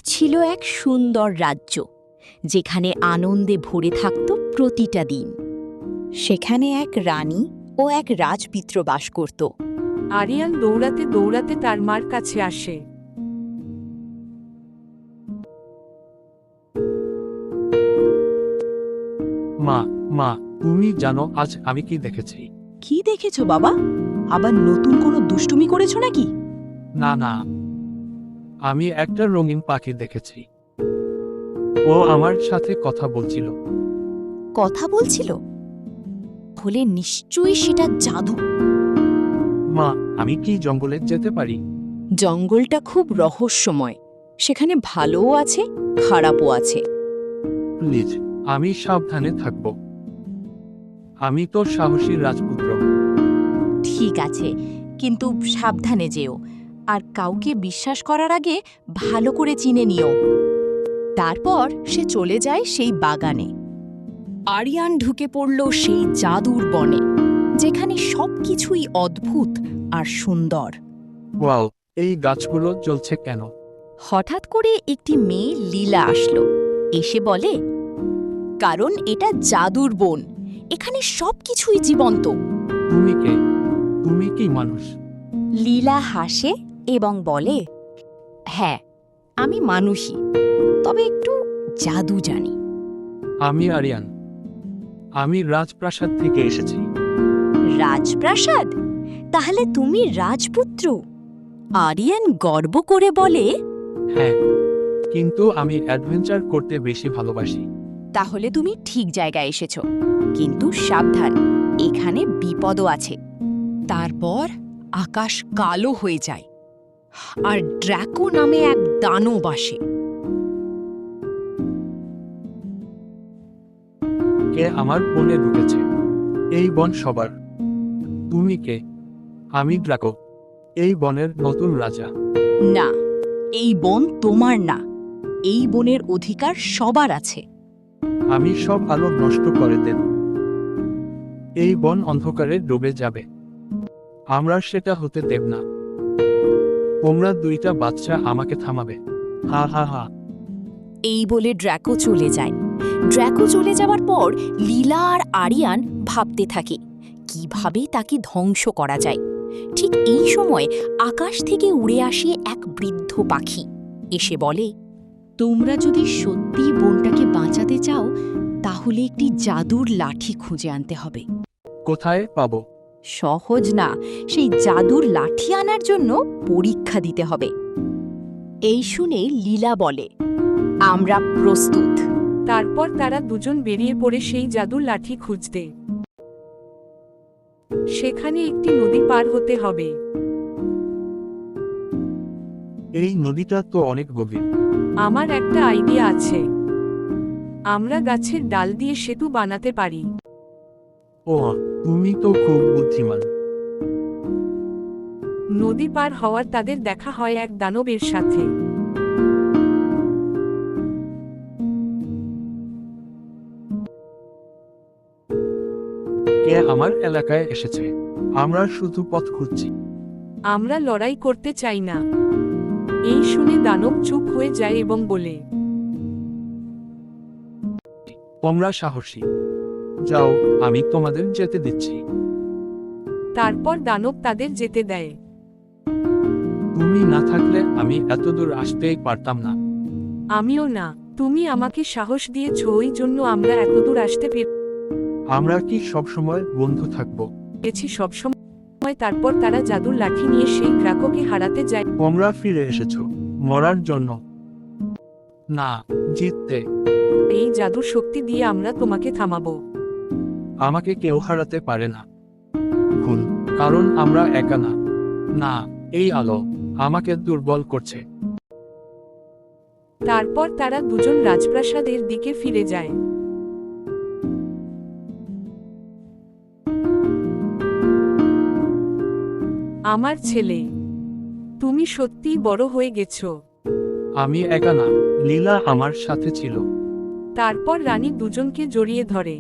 ছিল এক সুন্দর রাজ্য, যেখানে আনন্দে ভরে থাকত প্রতিটা দিন। সেখানে এক রানী ও এক রাজপুত্র বাস করত। আরিয়ান দৌড়াতে দৌড়াতে তার মার কাছে আসে। মা মা তুমি জানো আজ আমি কি দেখেছি? কি দেখেছো বাবা? আবার নতুন কোনো দুষ্টুমি করেছো নাকি? না না, আমি একটা রঙিন পাখি দেখেছি। ও আমার সাথে কথা বলছিল। কথা বলছিল? হলে নিশ্চয়ই সেটা জাদু। মা, আমি কি জঙ্গলে যেতে পারি? জঙ্গলটা খুব রহস্যময়, সেখানে ভালোও আছে, খারাপও আছে। প্লিজ, আমি সাবধানে থাকব। আমি তো সাহসী রাজপুত্র। ঠিক আছে, কিন্তু সাবধানে যেও, আর কাউকে বিশ্বাস করার আগে ভালো করে চিনে নিও। তারপর সে চলে যায় সেই বাগানে। আরিয়ান ঢুকে পড়ল সেই জাদুর বনে, যেখানে সবকিছুই অদ্ভুত আর সুন্দর। ওয়াও, এই গাছগুলো জ্বলছে কেন? হঠাৎ করে একটি মেয়ে লীলা আসলো, এসে বলে, কারণ এটা জাদুর বন, এখানে সবকিছুই জীবন্ত। তুমি কে? তুমি কি মানুষ? লীলা হাসে এবং বলে, হ্যাঁ, আমি মানুষই, তবে একটু জাদু জানি। আমি আরিয়ান। আমি রাজপ্রাসাদ থেকে এসেছি। রাজপ্রাসাদ? তাহলে তুমি রাজপুত্র? আরিয়ান গর্ব করে বলে, হ্যাঁ, কিন্তু আমি অ্যাডভেঞ্চার করতে বেশি ভালোবাসি। তাহলে তুমি ঠিক জায়গায় এসেছ, কিন্তু সাবধান, এখানে বিপদও আছে। তারপর আকাশ কালো হয়ে যায়, আর ড্র্যাকো নামে এক দানব আসে। কে আমার বনে ঢুকেছে? এই বন সবার। তুমি কে? আমি ড্রাকো, এই বনের নতুন রাজা। না, এই বন তোমার না, এই বনের অধিকার সবার আছে। আমি সব আলো নষ্ট করে দেব। এই বন অন্ধকারে ডুবে যাবে। আমরা সেটা হতে দেব না। তোমরা দুইটা বাচ্চা আমাকে থামাবে। হা হা হা। এই বলে ড্র্যাকো চলে যায়। ড্র্যাকো চলে যাওয়ার পর লীলা আর আরিয়ান ভাবতে থাকে কিভাবে তাকে ধ্বংস করা যায়। ঠিক এই সময় আকাশ থেকে উড়ে আসে এক বৃদ্ধ পাখি, এসে বলে, তোমরা যদি সত্যি বনটাকে বাঁচাতে চাও, তাহলে একটি জাদুর লাঠি খুঁজে আনতে হবে। কোথায় পাবো? সহজ না, সেই জাদুর লাঠি আনার জন্য পরীক্ষা দিতে হবে। এই শুনে লীলা বলে, আমরা প্রস্তুত। তারপর তারা দুজন বেরিয়ে পড়ে সেই জাদুর লাঠি খুঁজতে। সেখানে একটি নদী পার হতে হবে। এই নদীটা তো অনেক গভীর। আমার একটা আইডিয়া আছে, আমরা গাছের ডাল দিয়ে সেতু বানাতে পারি। ও, তুমি তো খুব বুদ্ধিমান। নদী পার হওয়ার তাদের দেখা হয় এক দানবের সাথে। কে আমার এলাকায় এসেছে? আমরা শুধু পথ খুঁজছি। আমরা লড়াই করতে চাই না। এই শুনে দানব চুপ হয়ে যায় এবং বলে, তোমরা সাহসী, যাও, আমি তোমাদের যেতে দিচ্ছি। তারপর দানব তাদের যেতে দেয়। তুমি না থাকলে আমি এতদূর আসতেই পারতাম না। আমিও না, তুমি আমাকে সাহস দিয়েছ, ওই জন্য আমরা এতদূর আসতে আমরা কি সবসময় বন্ধু থাকবো? পেরেছি সবসময়। তারপর তারা জাদুর লাঠি নিয়ে সেই ড্রাকোকে হারাতে যায়। তোমরা ফিরে এসেছো মরার জন্য না, জিততে। এই জাদুর শক্তি দিয়ে আমরা তোমাকে থামাবো। আমাকে কেউ হারাতে পারে না। ভুল, কারণ আমরা একা না। না, এই আলো আমাকে দুর্বল করছে। তারপর তারা দুজন রাজপ্রাসাদের দিকে ফিরে যায়। আমার ছেলে, তুমি সত্যিই বড় হয়ে গেছো। আমি একা না, লীলা আমার সাথে ছিল। তারপর রানী দুজনকে জড়িয়ে ধরে।